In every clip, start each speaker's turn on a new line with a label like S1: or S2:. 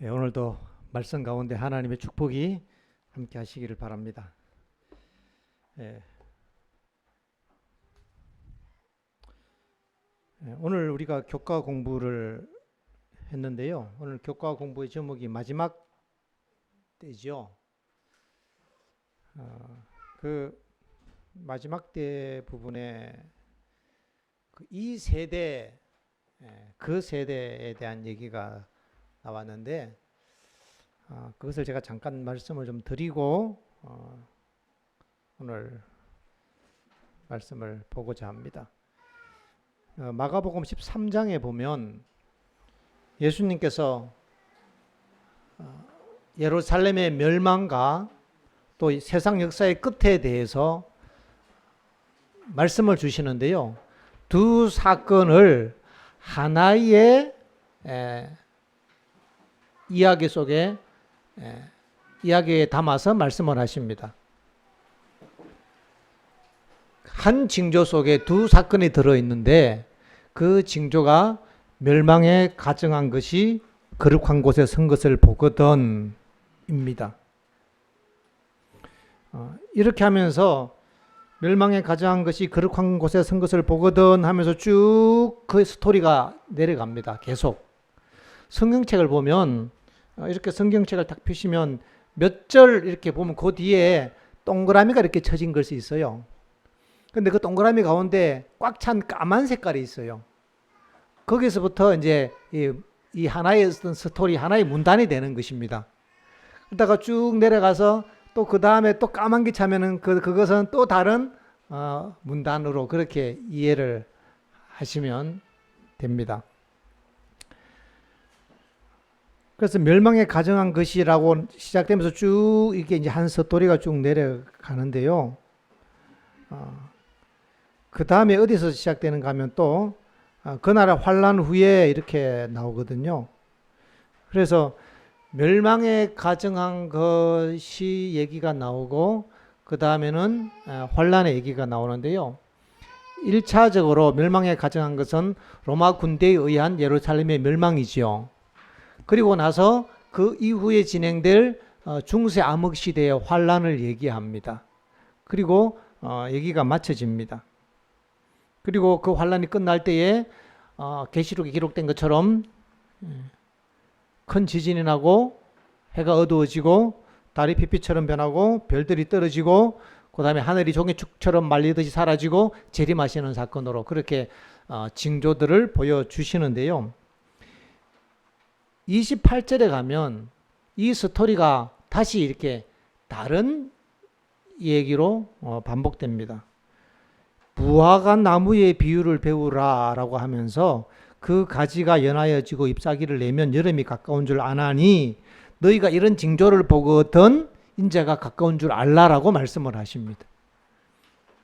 S1: 오늘도 말씀 가운데 하나님의 축복이 함께 하시기를 바랍니다. 예, 오늘 우리가 교과 공부를 했는데요. 오늘 교과 공부의 제목이 마지막 때죠. 그 마지막 때 부분에 이 세대, 그 세대에 대한 얘기가 나왔는데 그것을 제가 잠깐 말씀을 좀 드리고 오늘 말씀을 보고자 합니다. 마가복음 13장에 보면 예수님께서 예루살렘의 멸망과 또 세상 역사의 끝에 대해서 말씀을 주시는데요. 두 사건을 하나의 이야기 속에 이야기에 담아서 말씀을 하십니다. 한 징조 속에 두 사건이 들어있는데 그 징조가 멸망에 가증한 것이 거룩한 곳에 선 것을 보거든 입니다. 이렇게 하면서 멸망에 가증한 것이 거룩한 곳에 선 것을 보거든 하면서 쭉 그 스토리가 내려갑니다. 계속 성경책을 보면 이렇게 성경책을 딱 펴시면 몇 절 이렇게 보면 그 뒤에 동그라미가 이렇게 쳐진 것이 있어요. 근데 그 동그라미 가운데 꽉 찬 까만 색깔이 있어요. 거기서부터 이제 이 하나의 어떤 스토리, 하나의 문단이 되는 것입니다. 그러다가 쭉 내려가서 또 그 다음에 또 까만 게 차면은 그것은 또 다른 문단으로 그렇게 이해를 하시면 됩니다. 그래서 멸망에 가증한 것이라고 시작되면서 쭉 이게 이제 한 스토리가 쭉 내려가는데요. 그 다음에 어디서 시작되는가 하면 또 그 나라 환란 후에 이렇게 나오거든요. 그래서 멸망에 가증한 것이 얘기가 나오고 그 다음에는 환란의 얘기가 나오는데요. 1차적으로 멸망에 가증한 것은 로마 군대에 의한 예루살렘의 멸망이지요. 그리고 나서 그 이후에 진행될 중세 암흑 시대의 환란을 얘기합니다. 그리고 얘기가 마쳐집니다. 그리고 그 환란이 끝날 때에 계시록에 기록된 것처럼 큰 지진이 나고 해가 어두워지고 달이 빛빛처럼 변하고 별들이 떨어지고 그 다음에 하늘이 종이축처럼 말리듯이 사라지고 재림하시는 사건으로 그렇게 징조들을 보여주시는데요. 28절에 가면 이 스토리가 다시 이렇게 다른 얘기로 반복됩니다. 무화과 나무의 비유를 배우라 라고 하면서 그 가지가 연하여지고 잎사귀를 내면 여름이 가까운 줄 아나니 너희가 이런 징조를 보거든 인자가 가까운 줄 알라라고 말씀을 하십니다.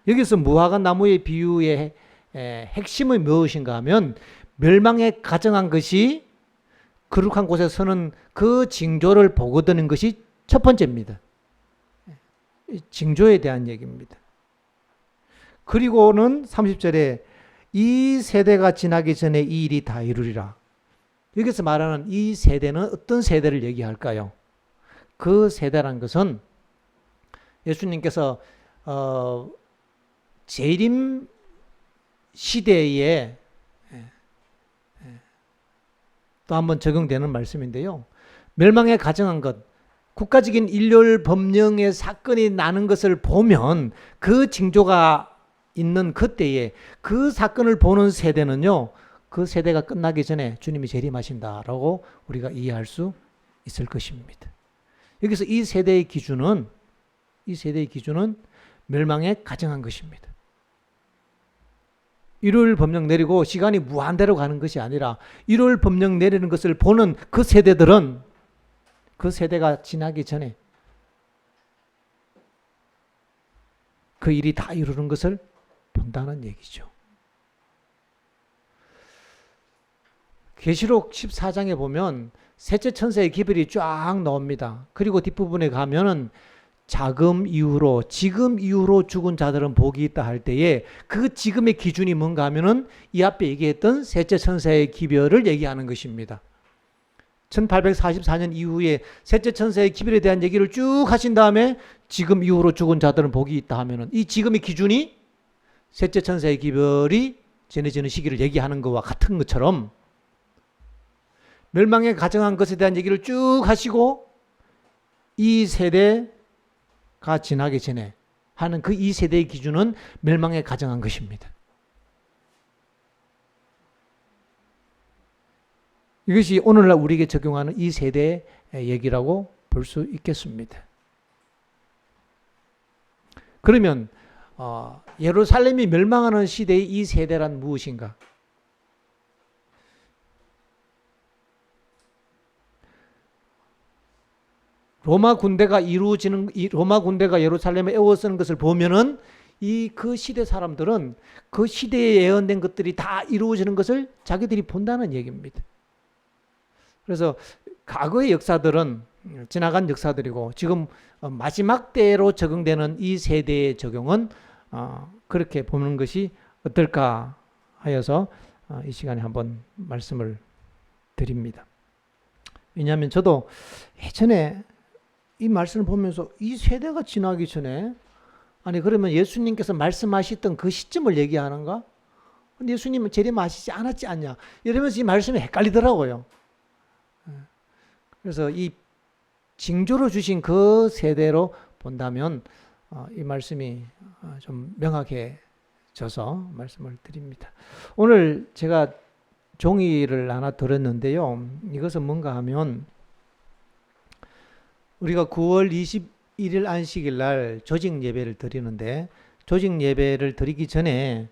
S1: 여기서 무화과 나무의 비유의 핵심이 무엇인가 하면 멸망에 가증한 것이 거룩한 곳에 서는 그 징조를 보거든인 것이 첫 번째입니다. 징조에 대한 얘기입니다. 그리고는 30절에 이 세대가 지나기 전에 이 일이 다 이루리라. 여기서 말하는 이 세대는 어떤 세대를 얘기할까요? 그 세대란 것은 예수님께서 재림 시대에 또 한번 적용되는 말씀인데요. 멸망에 가증한 것, 국가적인 일률 법령의 사건이 나는 것을 보면 그 징조가 있는 그때에 그 사건을 보는 세대는요. 그 세대가 끝나기 전에 주님이 재림하신다라고 우리가 이해할 수 있을 것입니다. 여기서 이 세대의 기준은 멸망에 가증한 것입니다. 일요일 법령 내리고 시간이 무한대로 가는 것이 아니라 일요일 법령 내리는 것을 보는 그 세대들은 그 세대가 지나기 전에 그 일이 다 이루는 것을 본다는 얘기죠. 계시록 14장에 보면 셋째 천사의 기별이 쫙 나옵니다. 그리고 뒷부분에 가면은 지금 이후로 죽은 자들은 복이 있다 할 때에 그 지금의 기준이 뭔가 하면은 이 앞에 얘기했던 셋째 천사의 기별을 얘기하는 것입니다. 1844년 이후에 셋째 천사의 기별에 대한 얘기를 쭉 하신 다음에 지금 이후로 죽은 자들은 복이 있다 하면은 이 지금의 기준이 셋째 천사의 기별이 전해지는 시기를 얘기하는 것과 같은 것처럼 멸망에 가정한 것에 대한 얘기를 쭉 하시고 이 세대가 지나기 전에 하는 그 이 세대의 기준은 멸망에 가정한 것입니다. 이것이 오늘날 우리에게 적용하는 이 세대의 얘기라고 볼 수 있겠습니다. 그러면 예루살렘이 멸망하는 시대의 이 세대란 무엇인가? 로마 군대가 예루살렘에 에워쓰는 것을 보면은 그 시대 사람들은 그 시대에 예언된 것들이 다 이루어지는 것을 자기들이 본다는 얘기입니다. 그래서 과거의 역사들은 지나간 역사들이고 지금 마지막 때로 적용되는 이 세대의 적용은 그렇게 보는 것이 어떨까 하여서 이 시간에 한번 말씀을 드립니다. 왜냐하면 저도 예전에 이 말씀을 보면서 이 세대가 지나기 전에 아니 그러면 예수님께서 말씀하셨던 그 시점을 얘기하는가? 근데 예수님은 재림하시지 않았지 않냐? 이러면서 이 말씀이 헷갈리더라고요. 그래서 이 징조로 주신 그 세대로 본다면 이 말씀이 좀 명확해져서 말씀을 드립니다. 오늘 제가 종이를 하나 들었는데요. 이것은 뭔가 하면 우리가 9월 21일 안식일 날 조직 예배를 드리는데 조직 예배를 드리기 전에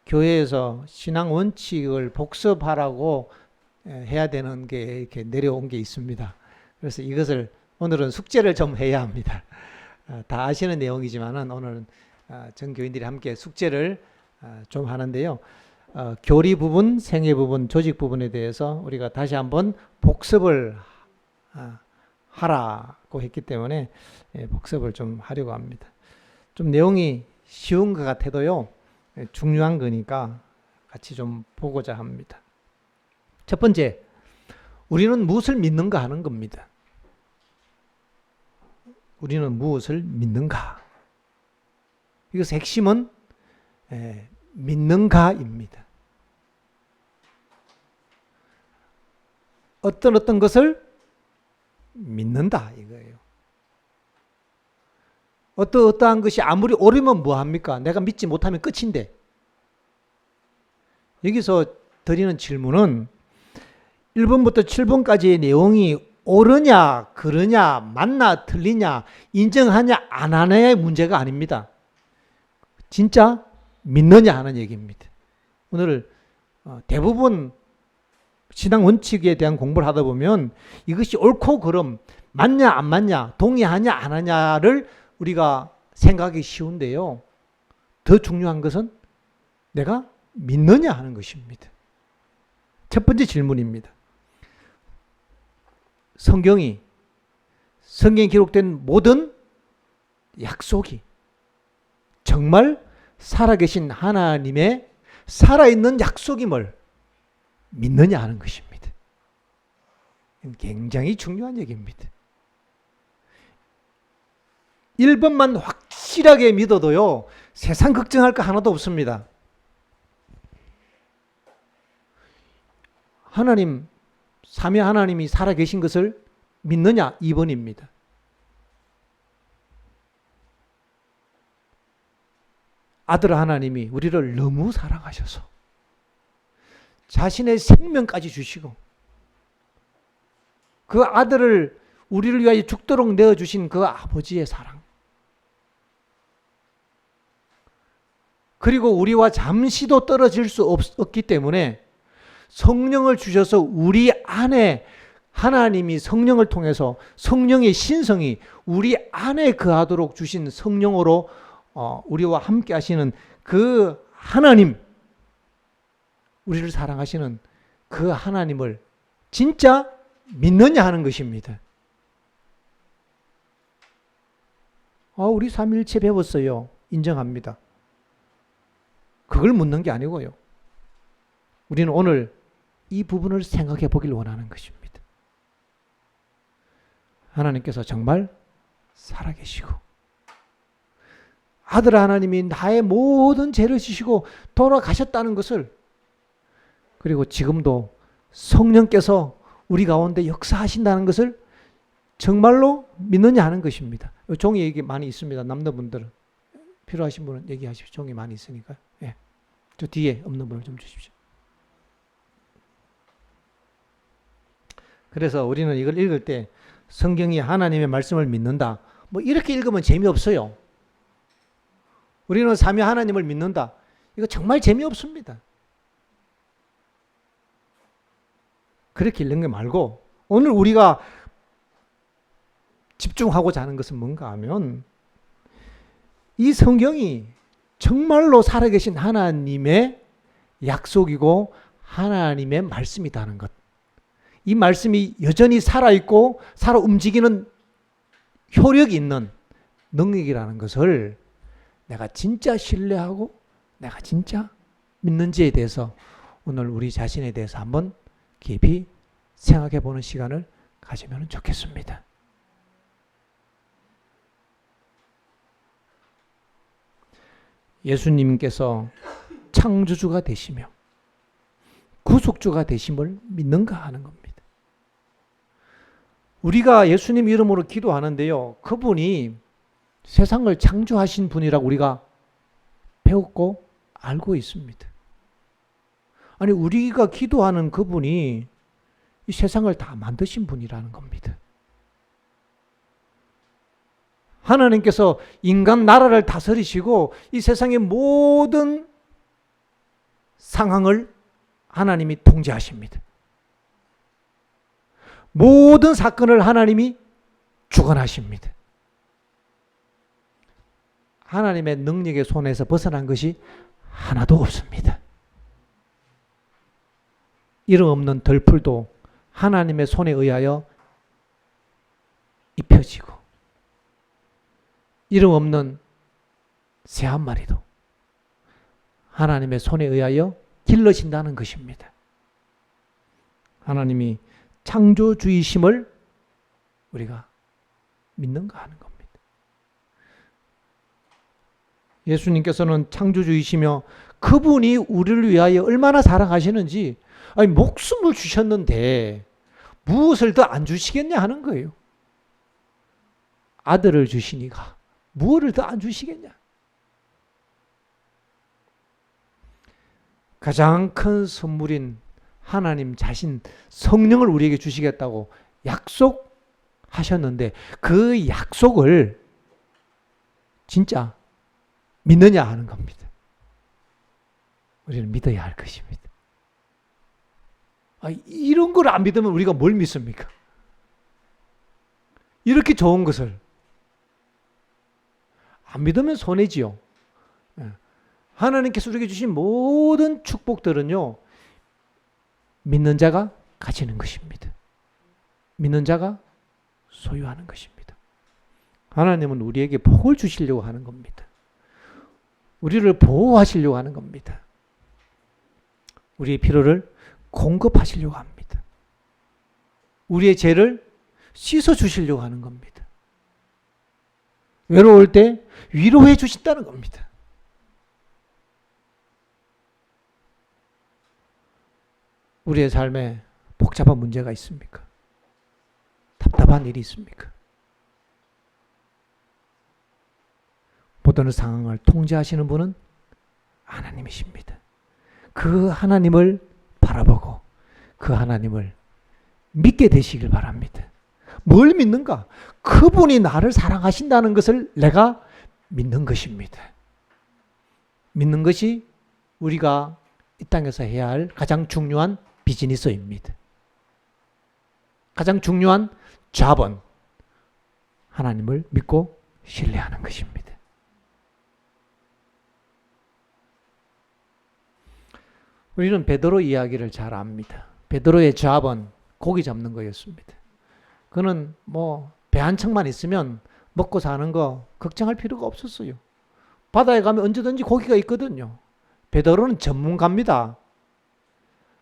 S1: 교회에서 신앙 원칙을 복습하라고 해야 되는 게 이렇게 내려온 게 있습니다. 그래서 이것을 오늘은 숙제를 좀 해야 합니다. 다 아시는 내용이지만은 오늘은 전 교인들이 함께 숙제를 좀 하는데요. 교리 부분, 생애 부분, 조직 부분에 대해서 우리가 다시 한번 복습을 하라고 했기 때문에 복습을 좀 하려고 합니다. 좀 내용이 쉬운 것 같아도요. 중요한 거니까 같이 좀 보고자 합니다. 첫 번째, 우리는 무엇을 믿는가 하는 겁니다. 우리는 무엇을 믿는가? 이것의 핵심은 믿는가입니다. 어떤 것을 믿는다 이거예요. 어떠한 것이 아무리 옳으면 뭐합니까? 내가 믿지 못하면 끝인데. 여기서 드리는 질문은 1번부터 7번까지의 내용이 옳으냐, 그러냐, 맞나, 틀리냐, 인정하냐, 안 하냐의 문제가 아닙니다. 진짜 믿느냐 하는 얘기입니다. 오늘 대부분 신앙 원칙에 대한 공부를 하다 보면 이것이 옳고 그름, 맞냐, 안 맞냐, 동의하냐, 안 하냐를 우리가 생각하기 쉬운데요. 더 중요한 것은 내가 믿느냐 하는 것입니다. 첫 번째 질문입니다. 성경에 기록된 모든 약속이 정말 살아계신 하나님의 살아있는 약속임을 믿느냐 하는 것입니다. 굉장히 중요한 얘기입니다. 1번만 확실하게 믿어도요, 세상 걱정할 거 하나도 없습니다. 하나님, 삼위 하나님이 살아계신 것을 믿느냐? 2번입니다. 아들 하나님이 우리를 너무 사랑하셔서 자신의 생명까지 주시고 그 아들을 우리를 위하여 죽도록 내어주신 그 아버지의 사랑, 그리고 우리와 잠시도 떨어질 수 없기 때문에 성령을 주셔서 우리 안에 하나님이 성령을 통해서 성령의 신성이 우리 안에 거하도록 주신 성령으로 우리와 함께 하시는 그 하나님, 우리를 사랑하시는 그 하나님을 진짜 믿느냐 하는 것입니다. 우리 삼위일체 배웠어요. 인정합니다. 그걸 묻는 게 아니고요. 우리는 오늘 이 부분을 생각해 보길 원하는 것입니다. 하나님께서 정말 살아계시고 아들 하나님이 나의 모든 죄를 지시고 돌아가셨다는 것을, 그리고 지금도 성령께서 우리 가운데 역사하신다는 것을 정말로 믿느냐 하는 것입니다. 종이 얘기 많이 있습니다. 남자분들은 필요하신 분은 얘기하십시오. 종이 많이 있으니까. 예. 저 뒤에 없는 분을 좀 주십시오. 그래서 우리는 이걸 읽을 때 성경이 하나님의 말씀을 믿는다, 뭐 이렇게 읽으면 재미없어요. 우리는 삼위 하나님을 믿는다, 이거 정말 재미없습니다. 그렇게 읽는 게 말고 오늘 우리가 집중하고자 하는 것은 뭔가 하면 이 성경이 정말로 살아계신 하나님의 약속이고 하나님의 말씀이라는 것, 이 말씀이 여전히 살아있고 살아 움직이는 효력이 있는 능력이라는 것을 내가 진짜 신뢰하고 내가 진짜 믿는지에 대해서 오늘 우리 자신에 대해서 한번 깊이 생각해 보는 시간을 가지면 좋겠습니다. 예수님께서 창조주가 되시며 구속주가 되심을 믿는가 하는 겁니다. 우리가 예수님 이름으로 기도하는데요, 그분이 세상을 창조하신 분이라고 우리가 배웠고 알고 있습니다. 아니, 우리가 기도하는 그분이 이 세상을 다 만드신 분이라는 겁니다. 하나님께서 인간 나라를 다스리시고 이 세상의 모든 상황을 하나님이 통제하십니다. 모든 사건을 하나님이 주관하십니다. 하나님의 능력의 손에서 벗어난 것이 하나도 없습니다. 이름 없는 덜풀도 하나님의 손에 의하여 입혀지고, 이름 없는 새 한 마리도 하나님의 손에 의하여 길러진다는 것입니다. 하나님이 창조주이심을 우리가 믿는가 하는 겁니다. 예수님께서는 창조주이시며 그분이 우리를 위하여 얼마나 사랑하시는지, 아니 목숨을 주셨는데 무엇을 더 안 주시겠냐 하는 거예요. 아들을 주시니까 무엇을 더 안 주시겠냐. 가장 큰 선물인 하나님 자신 성령을 우리에게 주시겠다고 약속하셨는데 그 약속을 진짜 믿느냐 하는 겁니다. 우리는 믿어야 할 것입니다. 이런 걸 안 믿으면 우리가 뭘 믿습니까? 이렇게 좋은 것을 안 믿으면 손해지요. 하나님께서 우리에게 주신 모든 축복들은요, 믿는 자가 가지는 것입니다. 믿는 자가 소유하는 것입니다. 하나님은 우리에게 복을 주시려고 하는 겁니다. 우리를 보호하시려고 하는 겁니다. 우리의 필요를 공급하시려고 합니다. 우리의 죄를 씻어주시려고 하는 겁니다. 외로울 때 위로해 주신다는 겁니다. 우리의 삶에 복잡한 문제가 있습니까? 답답한 일이 있습니까? 모든 상황을 통제하시는 분은 하나님이십니다. 그 하나님을 바라보고 그 하나님을 믿게 되시길 바랍니다. 뭘 믿는가? 그분이 나를 사랑하신다는 것을 내가 믿는 것입니다. 믿는 것이 우리가 이 땅에서 해야 할 가장 중요한 비즈니스입니다. 가장 중요한 잡은 하나님을 믿고 신뢰하는 것입니다. 우리는 베드로 이야기를 잘 압니다. 베드로의 잡은 고기 잡는 거였습니다. 그는 배 한 척만 있으면 먹고 사는 거 걱정할 필요가 없었어요. 바다에 가면 언제든지 고기가 있거든요. 베드로는 전문가입니다.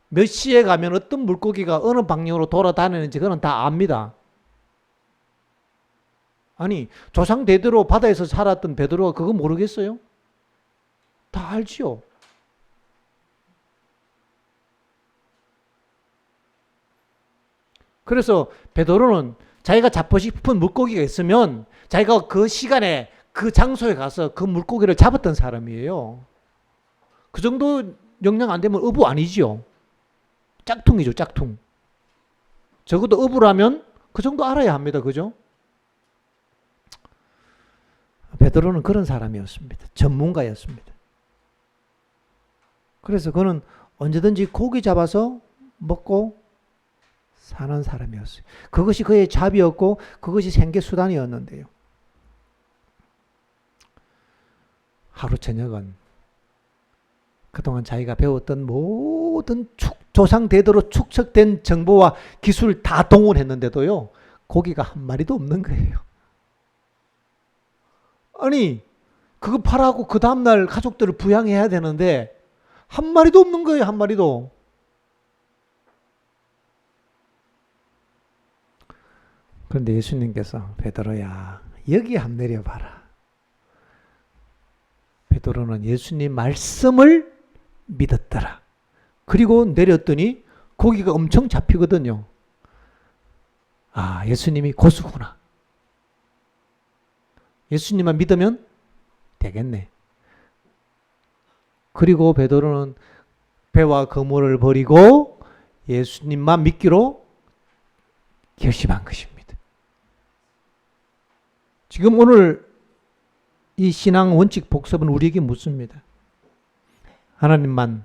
S1: 몇 시에 가면 어떤 물고기가 어느 방향으로 돌아다니는지 그는 다 압니다. 아니, 조상 대대로 바다에서 살았던 베드로가 그거 모르겠어요? 다 알지요. 그래서 베드로는 자기가 잡고 싶은 물고기가 있으면 자기가 그 시간에 그 장소에 가서 그 물고기를 잡았던 사람이에요. 그 정도 역량 안 되면 어부 아니지요. 짝퉁이죠, 짝퉁. 적어도 어부라면 그 정도 알아야 합니다. 그죠? 베드로는 그런 사람이었습니다. 전문가였습니다. 그래서 그는 언제든지 고기 잡아서 먹고 사는 사람이었어요. 그것이 그의 잡이었고 그것이 생계 수단이었는데요. 하루 저녁은 그동안 자기가 배웠던 모든 조상 대대로 축적된 정보와 기술을 다 동원했는데도요, 고기가 한 마리도 없는 거예요. 아니, 그거 팔아고 그 다음날 가족들을 부양해야 되는데 한 마리도 없는 거예요. 한 마리도. 그런데 예수님께서 베드로야, 여기 한번 내려봐라. 베드로는 예수님 말씀을 믿었더라. 그리고 내렸더니 고기가 엄청 잡히거든요. 아, 예수님이 고수구나. 예수님만 믿으면 되겠네. 그리고 베드로는 배와 그물을 버리고 예수님만 믿기로 결심한 것입니다. 지금 오늘 이 신앙 원칙 복습은 우리에게 묻습니다. 하나님만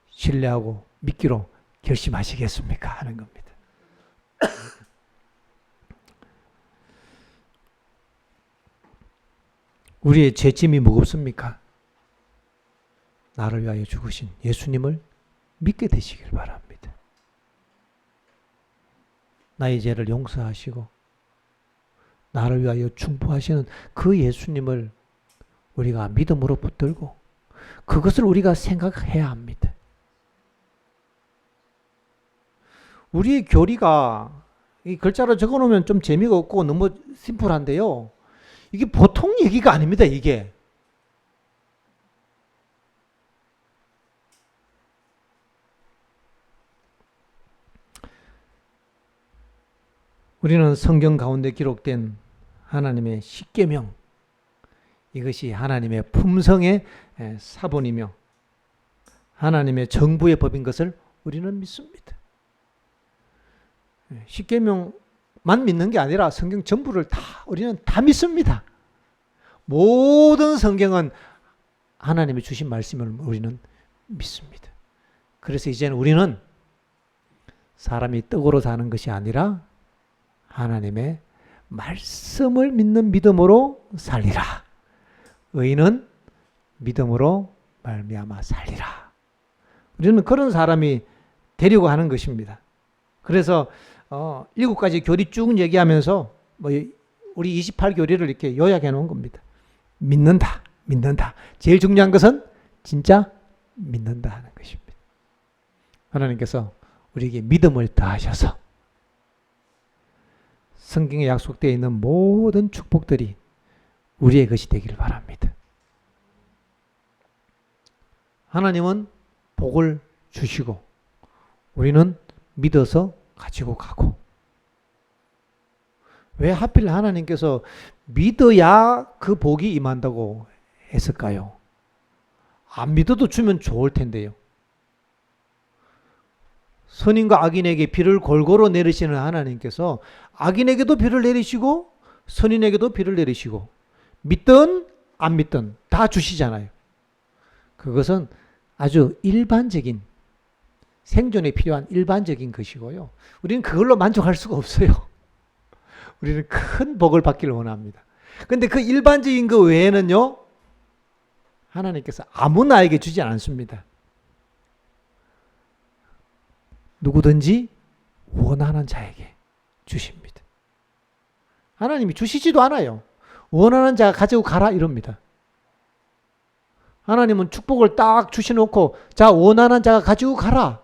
S1: 신뢰하고 믿기로 결심하시겠습니까? 하는 겁니다. 우리의 죄짐이 무겁습니까? 나를 위하여 죽으신 예수님을 믿게 되시길 바랍니다. 나의 죄를 용서하시고 나를 위하여 중보하시는 그 예수님을 우리가 믿음으로 붙들고 그것을 우리가 생각해야 합니다. 우리의 교리가 이 글자로 적어놓으면 좀 재미가 없고 너무 심플한데요. 이게 보통 얘기가 아닙니다. 이게. 우리는 성경 가운데 기록된 하나님의 십계명, 이것이 하나님의 품성의 사본이며 하나님의 정부의 법인 것을 우리는 믿습니다. 십계명만 믿는 게 아니라 성경 전부를 다 우리는 다 믿습니다. 모든 성경은 하나님이 주신 말씀을 우리는 믿습니다. 그래서 이제는 우리는 사람이 떡으로 사는 것이 아니라 하나님의 말씀을 믿는 믿음으로 살리라. 의인은 믿음으로 말미암아 살리라. 우리는 그런 사람이 되려고 하는 것입니다. 그래서 7가지 교리 쭉 얘기하면서 우리 28교리를 이렇게 요약해 놓은 겁니다. 믿는다, 믿는다. 제일 중요한 것은 진짜 믿는다 하는 것입니다. 하나님께서 우리에게 믿음을 더하셔서 성경에 약속되어 있는 모든 축복들이 우리의 것이 되기를 바랍니다. 하나님은 복을 주시고 우리는 믿어서 가지고 가고. 왜 하필 하나님께서 믿어야 그 복이 임한다고 했을까요? 안 믿어도 주면 좋을 텐데요. 선인과 악인에게 비를 골고루 내리시는 하나님께서 악인에게도 비를 내리시고 선인에게도 비를 내리시고 믿든 안 믿든 다 주시잖아요. 그것은 아주 일반적인 생존에 필요한 일반적인 것이고요. 우리는 그걸로 만족할 수가 없어요. 우리는 큰 복을 받기를 원합니다. 그런데 그 일반적인 것 외에는요, 하나님께서 아무나에게 주지 않습니다. 누구든지 원하는 자에게 주십니다. 하나님이 주시지도 않아요. 원하는 자가 가지고 가라 이럽니다. 하나님은 축복을 딱 주셔놓고 자, 원하는 자가 가지고 가라.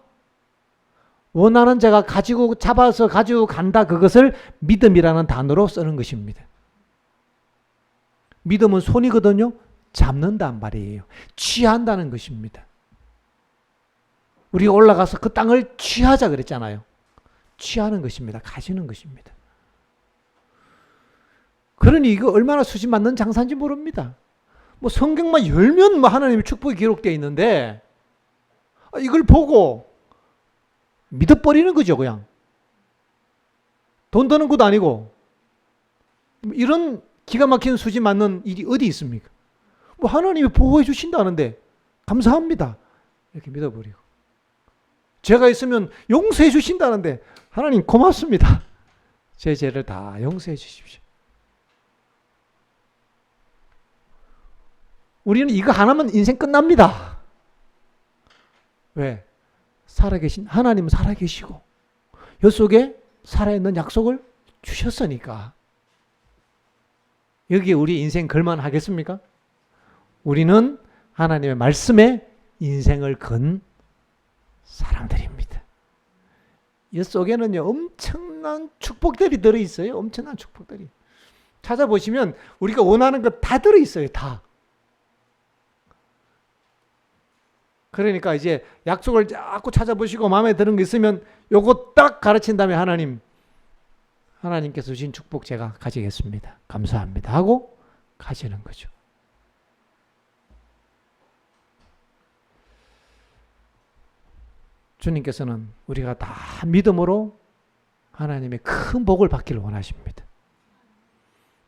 S1: 원하는 자가 가지고 잡아서 가지고 간다. 그것을 믿음이라는 단어로 쓰는 것입니다. 믿음은 손이거든요. 잡는단 말이에요. 취한다는 것입니다. 우리가 올라가서 그 땅을 취하자 그랬잖아요. 취하는 것입니다. 가지는 것입니다. 그러니 이거 얼마나 수지 맞는 장사인지 모릅니다. 뭐 성경만 열면 뭐 하나님의 축복이 기록되어 있는데 이걸 보고 믿어버리는 거죠, 그냥. 돈 드는 것도 아니고 이런 기가 막힌 수지 맞는 일이 어디 있습니까? 뭐 하나님이 보호해 주신다는데 감사합니다. 이렇게 믿어버리고. 죄가 있으면 용서해 주신다는데 하나님 고맙습니다. 제 죄를 다 용서해 주십시오. 우리는 이거 하나면 인생 끝납니다. 왜? 살아계신 하나님은 살아계시고 여 속에 살아있는 약속을 주셨으니까. 여기에 우리 인생 걸만하겠습니까? 우리는 하나님의 말씀에 인생을 건 사람들입니다. 이 속에는요, 엄청난 축복들이 들어있어요. 엄청난 축복들이. 찾아보시면 우리가 원하는 것 다 들어있어요. 다. 그러니까 이제 약속을 자꾸 찾아보시고 마음에 드는 게 있으면 요거 딱 가르친 다음에 하나님께서 주신 축복 제가 가지겠습니다. 감사합니다. 하고 가지는 거죠. 주님께서는 우리가 다 믿음으로 하나님의 큰 복을 받기를 원하십니다.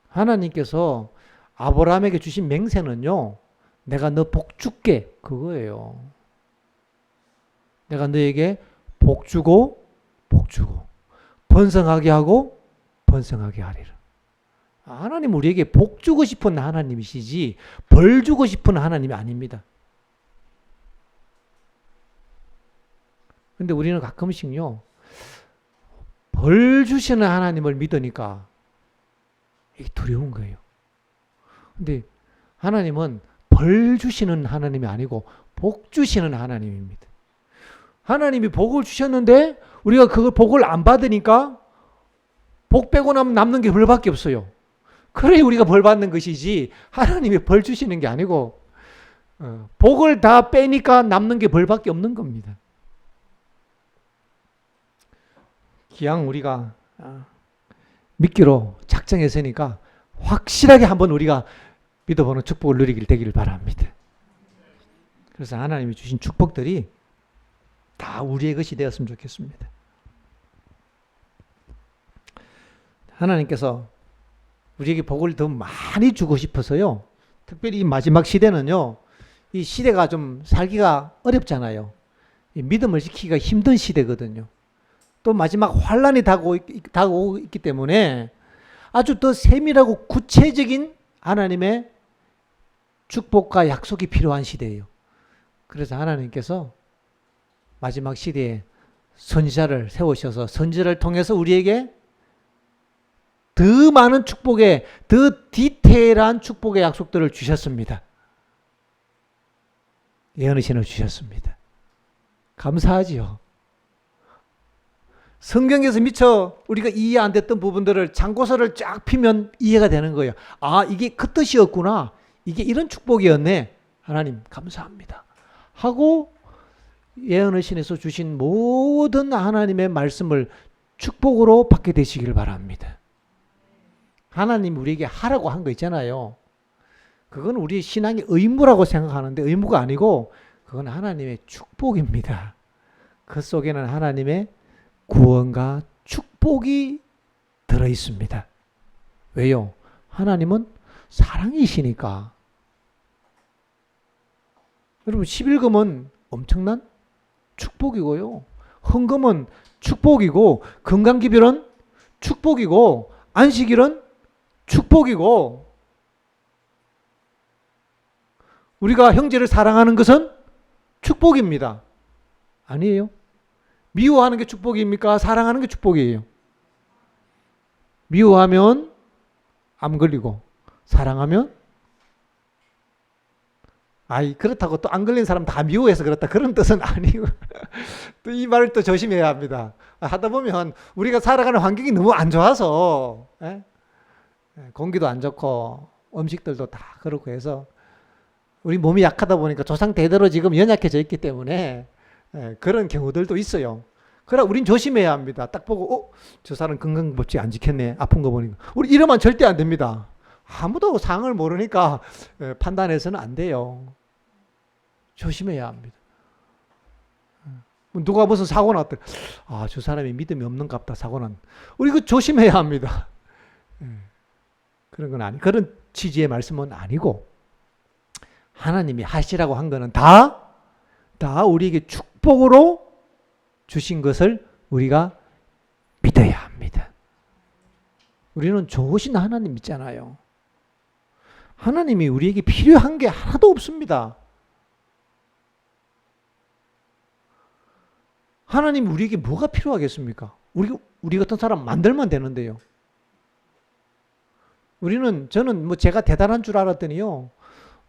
S1: 하나님께서 아브라함에게 주신 맹세는요, 내가 너 복 줄게, 그거예요. 내가 너에게 복 주고 번성하게 하고 번성하게 하리라. 하나님 우리에게 복 주고 싶은 하나님이시지 벌 주고 싶은 하나님이 아닙니다. 근데 우리는 가끔씩요, 벌 주시는 하나님을 믿으니까 이게 두려운 거예요. 근데 하나님은 벌 주시는 하나님이 아니고 복 주시는 하나님입니다. 하나님이 복을 주셨는데 우리가 그 복을 안 받으니까 복 빼고 나면 남는 게 벌밖에 없어요. 그래 우리가 벌 받는 것이지 하나님이 벌 주시는 게 아니고 복을 다 빼니까 남는 게 벌밖에 없는 겁니다. 기왕 우리가 믿기로 작정했으니까 확실하게 한번 우리가 믿어보는 축복을 누리길 되기를 바랍니다. 그래서 하나님이 주신 축복들이 다 우리의 것이 되었으면 좋겠습니다. 하나님께서 우리에게 복을 더 많이 주고 싶어서요. 특별히 이 마지막 시대는요. 이 시대가 좀 살기가 어렵잖아요. 이 믿음을 지키기가 힘든 시대거든요. 또 마지막 환란이 다가오고 있기 때문에 아주 더 세밀하고 구체적인 하나님의 축복과 약속이 필요한 시대예요. 그래서 하나님께서 마지막 시대에 선지자를 세우셔서 선지자를 통해서 우리에게 더 많은 축복의, 더 디테일한 축복의 약속들을 주셨습니다. 예언의 신을 주셨습니다. 감사하지요. 성경에서 미처 우리가 이해 안 됐던 부분들을 참고서를 쫙 피면 이해가 되는 거예요. 아, 이게 그 뜻이었구나. 이게 이런 축복이었네. 하나님 감사합니다. 하고 예언의 신에서 주신 모든 하나님의 말씀을 축복으로 받게 되시길 바랍니다. 하나님 우리에게 하라고 한 거 있잖아요. 그건 우리 신앙의 의무라고 생각하는데 의무가 아니고 그건 하나님의 축복입니다. 그 속에는 하나님의 구원과 축복이 들어있습니다. 왜요? 하나님은 사랑이시니까. 여러분 11금은 엄청난 축복이고요. 헌금은 축복이고 건강기별은 축복이고 안식일은 축복이고 우리가 형제를 사랑하는 것은 축복입니다. 아니에요? 미워하는 게 축복입니까? 사랑하는 게 축복이에요. 미워하면 암 걸리고 사랑하면 그렇다고 또 안 걸린 사람 다 미워해서 그렇다 그런 뜻은 아니고 또 이 말을 또 조심해야 합니다. 하다 보면 우리가 살아가는 환경이 너무 안 좋아서 공기도 안 좋고 음식들도 다 그렇고 해서 우리 몸이 약하다 보니까 조상 대대로 지금 연약해져 있기 때문에 그런 경우들도 있어요. 그러나 우린 조심해야 합니다. 딱 보고 저 사람 건강법칙 안 지켰네. 아픈 거 보니까. 우리 이러면 절대 안 됩니다. 아무도 상을 모르니까 판단해서는 안 돼요. 조심해야 합니다. 누가 무슨 사고 났더니 저 사람이 믿음이 없는갑다 사고 난. 우리 그 조심해야 합니다. 그런 건 그런 취지의 말씀은 아니고 하나님이 하시라고 한 거는 다 우리에게 축복으로 주신 것을 우리가 믿어야 합니다. 우리는 좋으신 하나님 믿잖아요. 하나님이 우리에게 필요한 게 하나도 없습니다. 하나님이 우리에게 뭐가 필요하겠습니까? 우리 같은 사람 만들면 되는데요. 저는 제가 대단한 줄 알았더니요.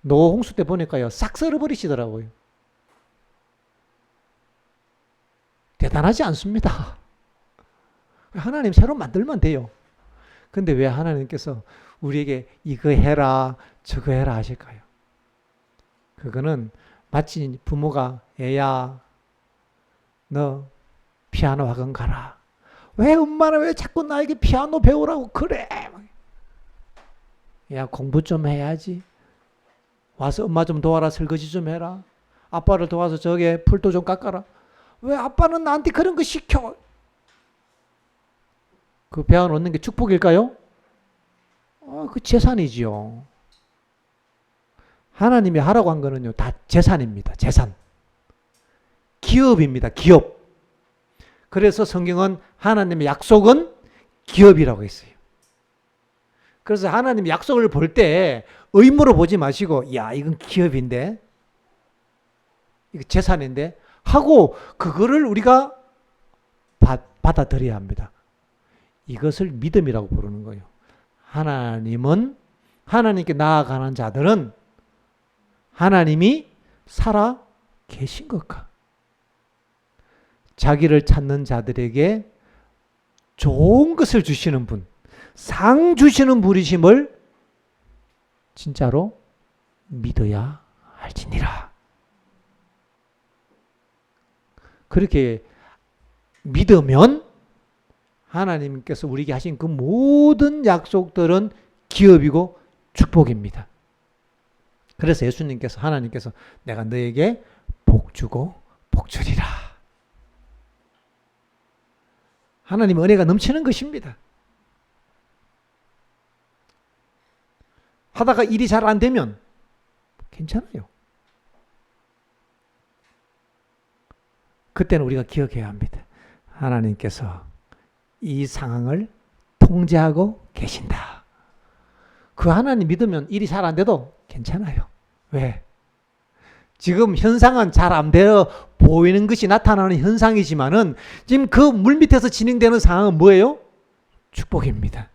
S1: 노홍수 때 보니까요. 싹 썰어버리시더라고요. 대단하지 않습니다. 하나님 새로 만들면 돼요. 근데 왜 하나님께서 우리에게 이거 해라, 저거 해라 하실까요? 그거는 마치 부모가 애야, 너 피아노 학원 가라. 왜 엄마는 왜 자꾸 나에게 피아노 배우라고 그래? 야, 공부 좀 해야지. 와서 엄마 좀 도와라, 설거지 좀 해라. 아빠를 도와서 저게 풀도 좀 깎아라. 왜 아빠는 나한테 그런 거 시켜? 그 배워놓는 게 축복일까요? 그 재산이지요. 하나님이 하라고 한 거는요, 다 재산입니다. 재산. 기업입니다. 기업. 그래서 성경은 하나님의 약속은 기업이라고 했어요. 그래서 하나님 약속을 볼 때 의무로 보지 마시고, 야, 이건 기업인데, 이거 재산인데, 하고 그거를 우리가 받아들여야 합니다. 이것을 믿음이라고 부르는 거예요. 하나님께 나아가는 자들은 하나님이 살아 계신 것과 자기를 찾는 자들에게 좋은 것을 주시는 분, 상 주시는 분이심을 진짜로 믿어야 할지니라. 그렇게 믿으면 하나님께서 우리에게 하신 그 모든 약속들은 기업이고 축복입니다. 그래서 하나님께서 내가 너에게 복 주고 복 주리라. 하나님의 은혜가 넘치는 것입니다. 하다가 일이 잘 안 되면 괜찮아요. 그때는 우리가 기억해야 합니다. 하나님께서 이 상황을 통제하고 계신다. 그 하나님 믿으면 일이 잘 안 돼도 괜찮아요. 왜? 지금 현상은 잘 안 되어 보이는 것이 나타나는 현상이지만은 지금 그 물 밑에서 진행되는 상황은 뭐예요? 축복입니다.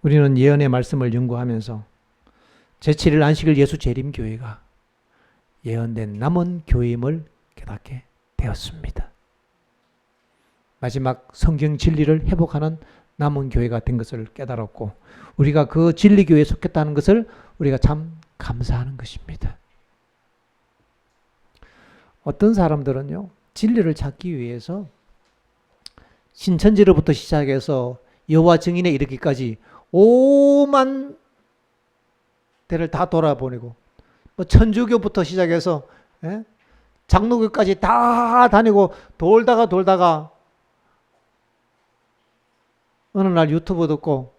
S1: 우리는 예언의 말씀을 연구하면서 제7일 안식일 예수 재림교회가 예언된 남은 교회임을 깨닫게 되었습니다. 마지막 성경 진리를 회복하는 남은 교회가 된 것을 깨달았고 우리가 그 진리교회에 속했다는 것을 우리가 참 감사하는 것입니다. 어떤 사람들은요, 진리를 찾기 위해서 신천지로부터 시작해서 여호와 증인에 이르기까지 5만 대를 다 돌아보내고 천주교부터 시작해서 장로교까지 다 다니고 돌다가 어느 날 유튜브 듣고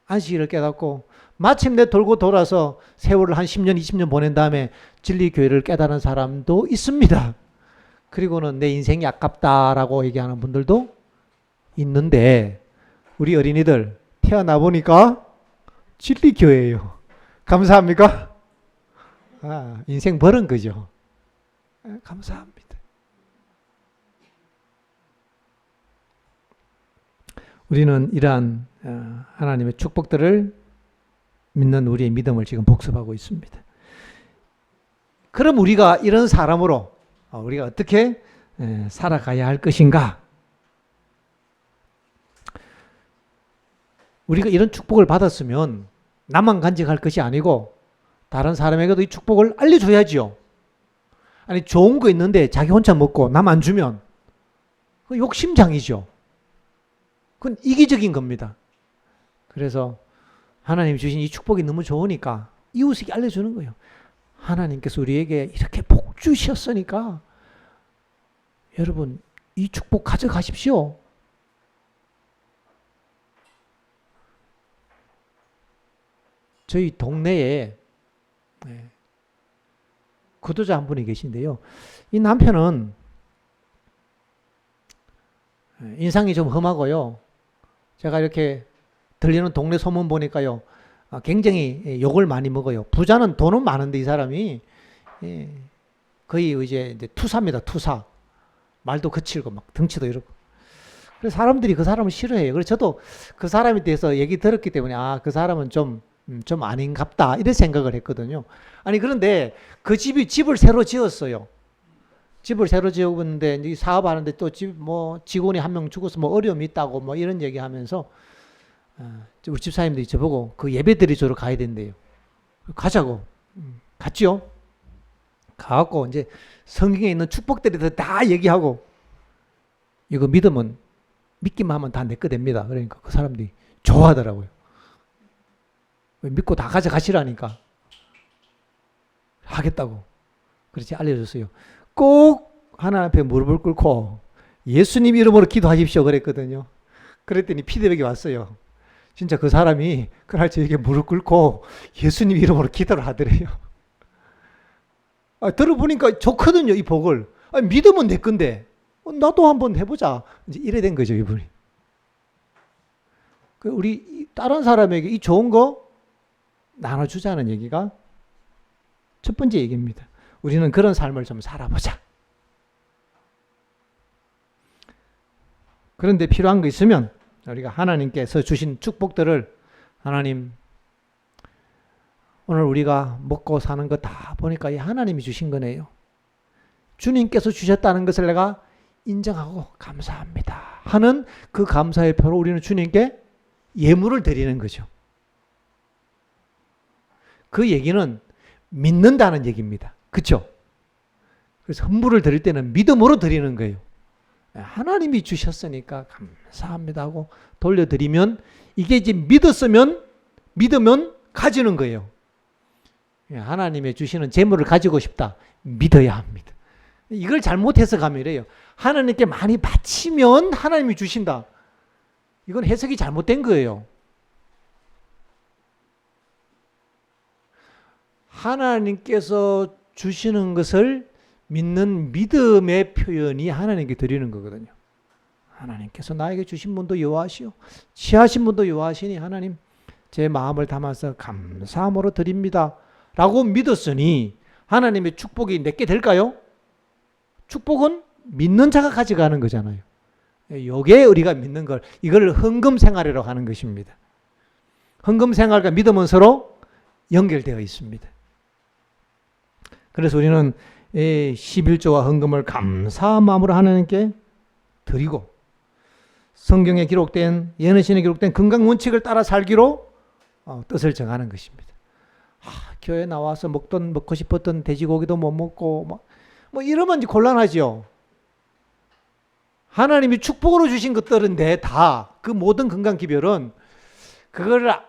S1: 안식일을 깨닫고 마침내 돌고 돌아서 세월을 한 10년 20년 보낸 다음에 진리교회를 깨달은 사람도 있습니다. 그리고는 내 인생이 아깝다라고 얘기하는 분들도 있는데 우리 어린이들 태어나 보니까 진리교회예요. 감사합니까? 인생 버는 거죠. 감사합니다. 우리는 이러한 하나님의 축복들을 믿는 우리의 믿음을 지금 복습하고 있습니다. 그럼 우리가 이런 사람으로 우리가 어떻게 살아가야 할 것인가. 우리가 이런 축복을 받았으면 나만 간직할 것이 아니고 다른 사람에게도 이 축복을 알려줘야지요. 아니 좋은 거 있는데 자기 혼자 먹고 남 안 주면 그 욕심장이죠. 그건 이기적인 겁니다. 그래서 하나님 주신 이 축복이 너무 좋으니까 이웃에게 알려주는 거예요. 하나님께서 우리에게 이렇게 복 주셨으니까 여러분 이 축복 가져가십시오. 저희 동네에 구도자 한 분이 계신데요. 이 남편은 인상이 좀 험하고요. 제가 이렇게 들리는 동네 소문 보니까요. 굉장히 욕을 많이 먹어요. 부자는 돈은 많은데 이 사람이 거의 이제 투사입니다. 투사. 말도 거칠고 막 덩치도 이렇고. 그래서 사람들이 그 사람을 싫어해요. 그래서 저도 그 사람에 대해서 얘기 들었기 때문에 그 사람은 좀 아닌갑다 이런 생각을 했거든요. 아니 그런데 그 집을 새로 지었어요. 집을 새로 지었는데 사업하는데 또 직원이 한 명 죽어서 어려움이 있다고 이런 얘기하면서 우리 집사님들이 저보고 그 예배드리조로 가야 된대요. 가자고. 갔죠. 가갖고 이제 성경에 있는 축복들이 다 얘기하고 이거 믿기만 하면 다 내 거 됩니다. 그러니까 그 사람들이 좋아하더라고요. 믿고 다 가져가시라니까. 하겠다고. 그렇지 알려줬어요. 꼭 하나님 앞에 무릎을 꿇고 예수님 이름으로 기도하십시오 그랬거든요. 그랬더니 피드백이 왔어요. 진짜 그 사람이 그날 저에게 무릎 꿇고 예수님 이름으로 기도를 하더래요. 들어보니까 좋거든요, 이 복을. 믿으면 내 건데, 나도 한번 해보자. 이제 이래 된 거죠, 이분이. 우리 다른 사람에게 이 좋은 거 나눠주자는 얘기가 첫 번째 얘기입니다. 우리는 그런 삶을 좀 살아보자. 그런데 필요한 거 있으면 우리가 하나님께서 주신 축복들을 하나님 오늘 우리가 먹고 사는 거 다 보니까 이 하나님이 주신 거네요. 주님께서 주셨다는 것을 내가 인정하고 감사합니다 하는 그 감사의 표로 우리는 주님께 예물을 드리는 거죠. 그 얘기는 믿는다는 얘기입니다. 그렇죠? 그래서 헌물을 드릴 때는 믿음으로 드리는 거예요. 하나님이 주셨으니까 감사합니다 하고 돌려드리면 이게 이제 믿으면 가지는 거예요. 하나님의 주시는 재물을 가지고 싶다. 믿어야 합니다. 이걸 잘못해서 가면 이래요. 하나님께 많이 바치면 하나님이 주신다. 이건 해석이 잘못된 거예요. 하나님께서 주시는 것을 믿는 믿음의 표현이 하나님께 드리는 거거든요. 하나님께서 나에게 주신 분도 여호와시오. 취하신 분도 여호와시니 하나님 제 마음을 담아서 감사함으로 드립니다. 라고 믿었으니 하나님의 축복이 내게 될까요? 축복은 믿는 자가 가져가는 거잖아요. 요게 우리가 믿는 걸, 이걸 헌금 생활이라고 하는 것입니다. 헌금 생활과 믿음은 서로 연결되어 있습니다. 그래서 우리는 11조와 헌금을 감사한 마음으로 하나님께 드리고 성경에 기록된, 예언신에 기록된 건강 원칙을 따라 살기로 뜻을 정하는 것입니다. 교회 나와서 먹고 싶었던 돼지고기도 못 먹고 뭐 이러면 이제 곤란하죠. 하나님이 축복으로 주신 것들인데 다 그 모든 건강 기별은 그걸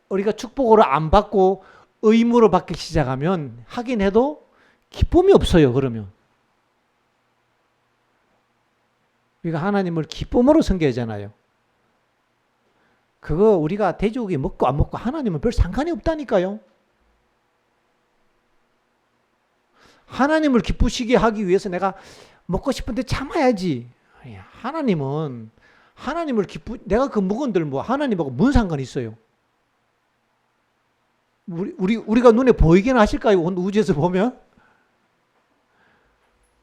S1: 우리가 축복으로 안 받고 의무로 받기 시작하면 하긴 해도 기쁨이 없어요. 그러면 우리가 하나님을 기쁨으로 섬겨야잖아요. 그거 우리가 돼지고기 먹고 안 먹고 하나님은 별 상관이 없다니까요. 하나님을 기쁘시게 하기 위해서 내가 먹고 싶은데 참아야지. 하나님은 하나님을 내가 그 먹은들 하나님하고 무슨 상관이 있어요? 우리가 눈에 보이긴 하실까요? 우주에서 보면?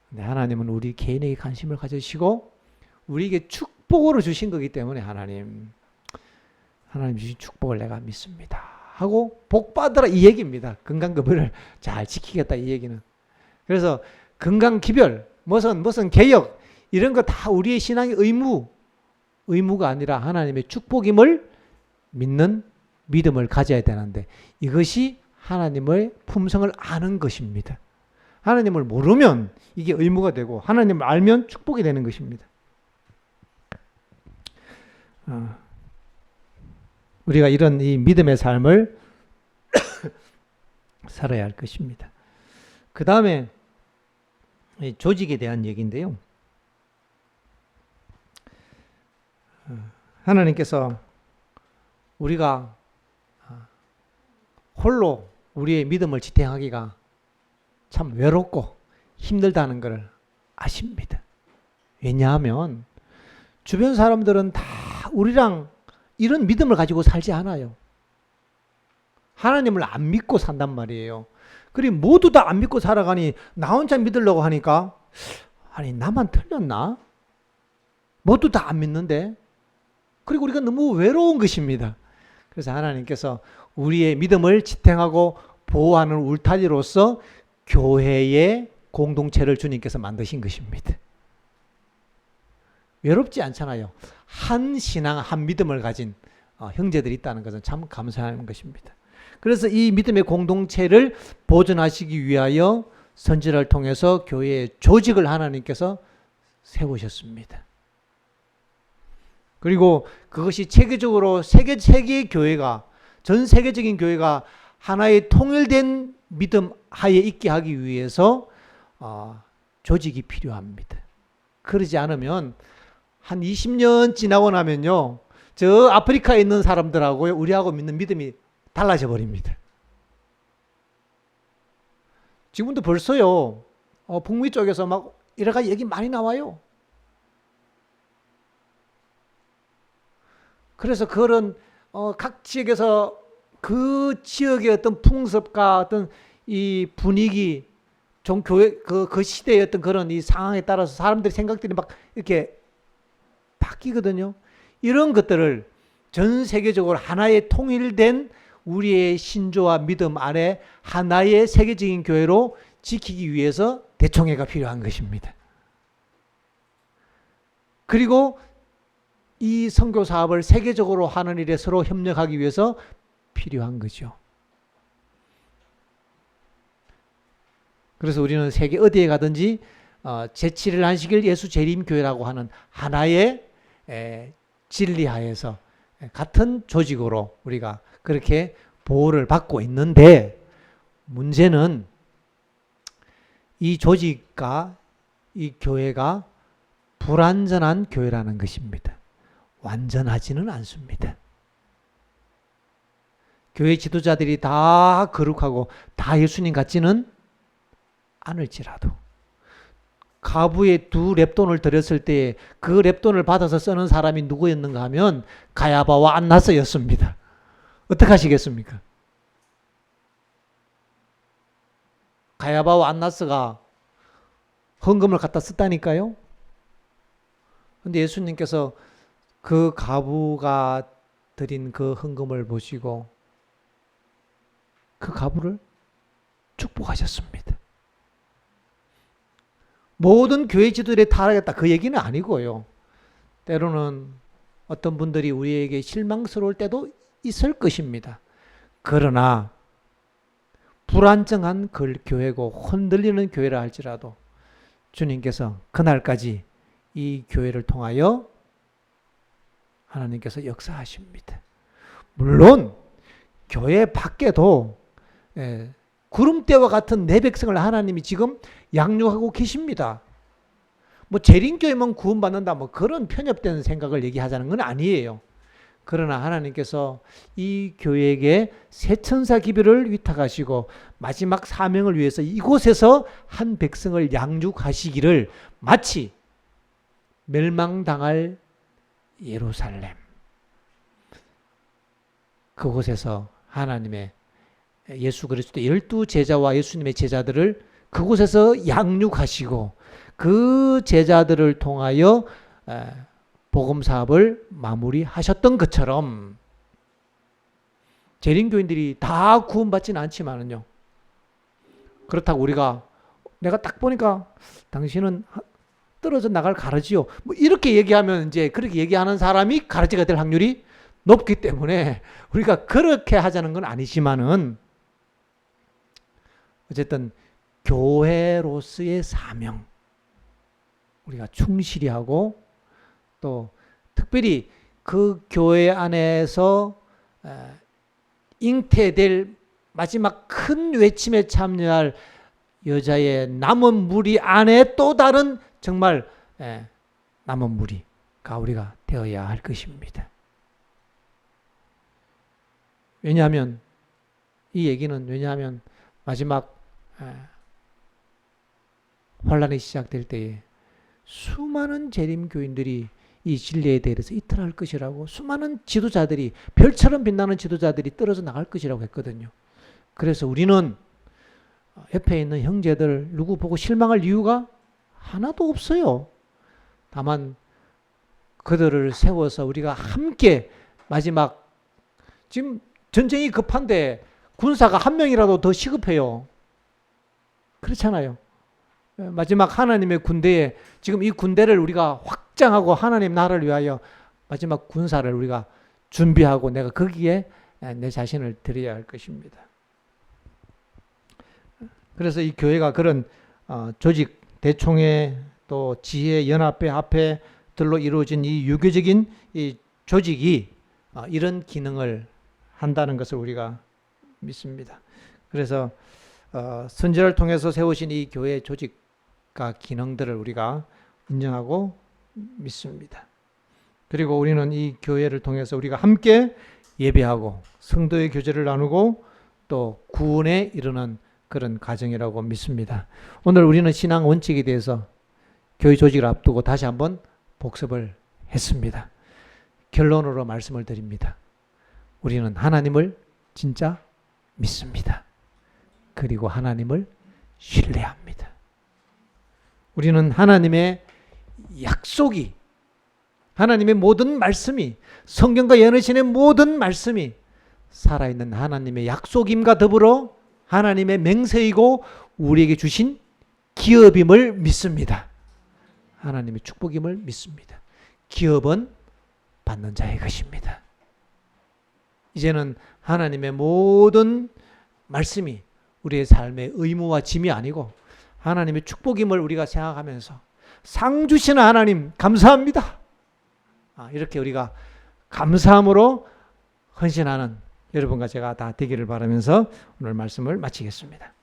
S1: 네, 하나님은 우리 개인에게 관심을 가지시고 우리에게 축복으로 주신 거기 때문에 하나님 주신 축복을 내가 믿습니다 하고 복 받으라 이 얘기입니다. 건강급여를 잘 지키겠다 이 얘기는. 그래서 건강 기별, 무슨 개혁 이런 거 다 우리의 신앙의 의무가 아니라 하나님의 축복임을 믿는 믿음을 가져야 되는데 이것이 하나님의 품성을 아는 것입니다. 하나님을 모르면 이게 의무가 되고 하나님을 알면 축복이 되는 것입니다. 우리가 이런 이 믿음의 삶을 살아야 할 것입니다. 그 다음에 조직에 대한 얘기인데요. 하나님께서 우리가 홀로 우리의 믿음을 지탱하기가 참 외롭고 힘들다는 것을 아십니다. 왜냐하면 주변 사람들은 다 우리랑 이런 믿음을 가지고 살지 않아요. 하나님을 안 믿고 산단 말이에요. 그리고 모두 다 안 믿고 살아가니 나 혼자 믿으려고 하니까 아니 나만 틀렸나? 모두 다 안 믿는데 그리고 우리가 너무 외로운 것입니다. 그래서 하나님께서 우리의 믿음을 지탱하고 보호하는 울타리로서 교회의 공동체를 주님께서 만드신 것입니다. 외롭지 않잖아요. 한 신앙, 한 믿음을 가진 형제들이 있다는 것은 참 감사한 것입니다. 그래서 이 믿음의 공동체를 보존하시기 위하여 선지자를 통해서 교회의 조직을 하나님께서 세우셨습니다. 그리고 그것이 체계적으로 세계의 교회가 전 세계적인 교회가 하나의 통일된 믿음 하에 있게 하기 위해서 조직이 필요합니다. 그러지 않으면 한 20년 지나고 나면요. 저 아프리카에 있는 사람들하고 우리하고 믿는 믿음이 달라져 버립니다. 지금도 벌써요. 북미 쪽에서 막 여러 가지 얘기 많이 나와요. 그래서 그런 각 지역에서 그 지역의 어떤 풍습과 어떤 이 분위기, 좀 교회 그 시대의 어떤 그런 이 상황에 따라서 사람들의 생각들이 막 이렇게 바뀌거든요. 이런 것들을 전 세계적으로 하나의 통일된 우리의 신조와 믿음 안에 하나의 세계적인 교회로 지키기 위해서 대총회가 필요한 것입니다. 그리고 이 선교 사업을 세계적으로 하는 일에 서로 협력하기 위해서 필요한 거죠. 그래서 우리는 세계 어디에 가든지 제7일 안식일 예수 재림교회라고 하는 하나의 진리하에서 같은 조직으로 우리가 그렇게 보호를 받고 있는데 문제는 이 조직과 이 교회가 불완전한 교회라는 것입니다. 완전하지는 않습니다. 교회 지도자들이 다 거룩하고 다 예수님 같지는 않을지라도 가부에 2렙돈을 드렸을 때 그 렙돈을 받아서 쓰는 사람이 누구였는가 하면 가야바와 안나스였습니다. 어떻게 하시겠습니까? 가야바와 안나스가 헌금을 갖다 썼다니까요. 근데 예수님께서 그 가부가 드린 그 헌금을 보시고 그 가부를 축복하셨습니다. 모든 교회 지도들이 타락했다 그 얘기는 아니고요. 때로는 어떤 분들이 우리에게 실망스러울 때도 있을 것입니다. 그러나 불안정한 교회고 흔들리는 교회라 할지라도 주님께서 그날까지 이 교회를 통하여 하나님께서 역사하십니다. 물론 교회 밖에도 구름대와 같은 내 백성을 하나님이 지금 양육하고 계십니다. 뭐 재림교회만 구원받는다 뭐 그런 편협된 생각을 얘기하자는 건 아니에요. 그러나 하나님께서 이 교회에게 새천사 기별을 위탁하시고 마지막 사명을 위해서 이곳에서 한 백성을 양육하시기를 마치 멸망당할 예루살렘 그곳에서 하나님의 예수 그리스도 12제자와 예수님의 제자들을 그곳에서 양육하시고 그 제자들을 통하여 복음 사업을 마무리하셨던 것처럼 재림교인들이 다 구원받지는 않지만은요. 그렇다고 우리가 내가 딱 보니까 당신은 떨어져 나갈 가르지요. 뭐 이렇게 얘기하면 이제 그렇게 얘기하는 사람이 가르치가 될 확률이 높기 때문에 우리가 그렇게 하자는 건 아니지만은 어쨌든 교회로서의 사명 우리가 충실히 하고 또 특별히 그 교회 안에서 잉태될 마지막 큰 외침에 참여할 여자의 남은 무리 안에 또 다른 정말 남은 무리가 우리가 되어야 할 것입니다. 왜냐하면 이 얘기는 마지막 환란이 시작될 때에 수많은 재림교인들이 이 진리에 대해서 이탈할 것이라고 수많은 지도자들이 별처럼 빛나는 지도자들이 떨어져 나갈 것이라고 했거든요. 그래서 우리는 옆에 있는 형제들 누구 보고 실망할 이유가 하나도 없어요. 다만 그들을 세워서 우리가 함께 마지막 지금 전쟁이 급한데 군사가 한 명이라도 더 시급해요. 그렇잖아요. 마지막 하나님의 군대에 지금 이 군대를 우리가 확장하고 하나님 나라를 위하여 마지막 군사를 우리가 준비하고 내가 거기에 내 자신을 드려야 할 것입니다. 그래서 이 교회가 그런 조직 대총회 또 지혜 연합회 합회들로 이루어진 이 유교적인 이 조직이 이런 기능을 한다는 것을 우리가 믿습니다. 그래서 선지자를 통해서 세우신 이 교회 조직과 기능들을 우리가 인정하고 믿습니다. 그리고 우리는 이 교회를 통해서 우리가 함께 예배하고 성도의 교제를 나누고 또 구원에 이르는 그런 가정이라고 믿습니다. 오늘 우리는 신앙 원칙에 대해서 교회 조직을 앞두고 다시 한번 복습을 했습니다. 결론으로 말씀을 드립니다. 우리는 하나님을 진짜 믿습니다. 그리고 하나님을 신뢰합니다. 우리는 하나님의 약속이 하나님의 모든 말씀이 성경과 연애신의 모든 말씀이 살아있는 하나님의 약속임과 더불어 하나님의 맹세이고 우리에게 주신 기업임을 믿습니다. 하나님의 축복임을 믿습니다. 기업은 받는 자의 것입니다. 이제는 하나님의 모든 말씀이 우리의 삶의 의무와 짐이 아니고 하나님의 축복임을 우리가 생각하면서 상 주시는 하나님 감사합니다. 이렇게 우리가 감사함으로 헌신하는 여러분과 제가 다 되기를 바라면서 오늘 말씀을 마치겠습니다.